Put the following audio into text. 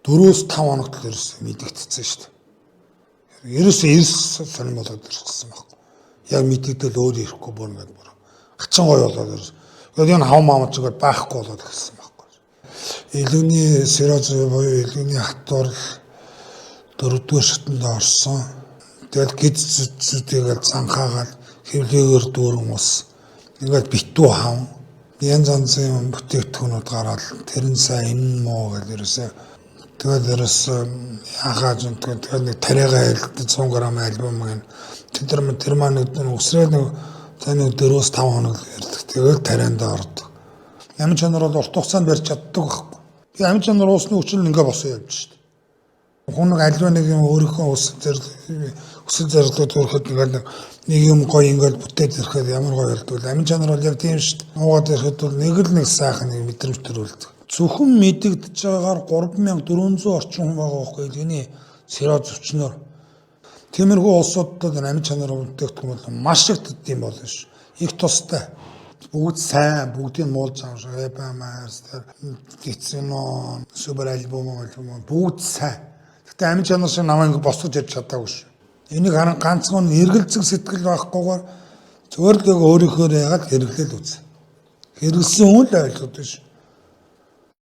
4-5 хоногт л ерөөсөө мэдэгдсэн шүү дээ. Ерөөсөө сонирм болоод ирсэн байхгүй. Яг мэдэгдэл өөр ирэхгүй бүр ингээд бүр хачин гоё болоод ерөөс. Тэгээд энэ хав маамч ингээд байхгүй болоод ирсэн байхгүй. Илүүний сироз буюу илүүний хатвар 4-р шатанд орсон. Тэгэл гидцүүдтэйгээ цанхаагаад хэвлээгээр дүүрэн ус ингээд битүү хав. Янз янзын бүтээгдэхүүнүүд гараад тэр нь сайн энэ муу гэж ерөөсөө тэгээд ерөөсөө яхаж тэгээд нэг тариагаа хэлдэг 100 г альбом гэн тэр маань өсрээд нэг 4-5 хоног ярьдаг. Тэгээд тарианд ордог. Амин чанар бол урт хугацаанд барьж чаддаг байхгүй. Би амин чанар уусны хүчин ингээ босоо явж шүү дээ. Хүн нэг альва нэг юм өөрийнхөө өсөл зорилгод хүрэхэд нэг юм гоё ингээл бүтээд ирэхэд ямар гоё болдгоо. Амин чанар бол яг тийм шүү дээ. Уугаад ирэхэд бол нэг сайхан нэг мэдрэмж төрүүлдэг. Зөвхөн мэдэгдэж байгаагаар 3400 орчим хүн байгаа байхгүй юуны сироз өвчнөр. Тиймэрхүү улсуудад амин чанар бүтээгдэхүүн бол маш их тийм болно ш. Их тустай. Бүгд сайн, бүгдийг муулж авах шиг эбамаас тэр гитсэнон супер альбом бүгд сайн. Гэтэ амин чанар шиг намайг босгож ирж чадаагүй ш. Энийг ганцхан эргэлзэх сэтгэл байхгүйгээр зөвөр л өөрийнхөө яагаад хэрэглээл үз. Хэрэгсэн хүн л ойлгоод ш.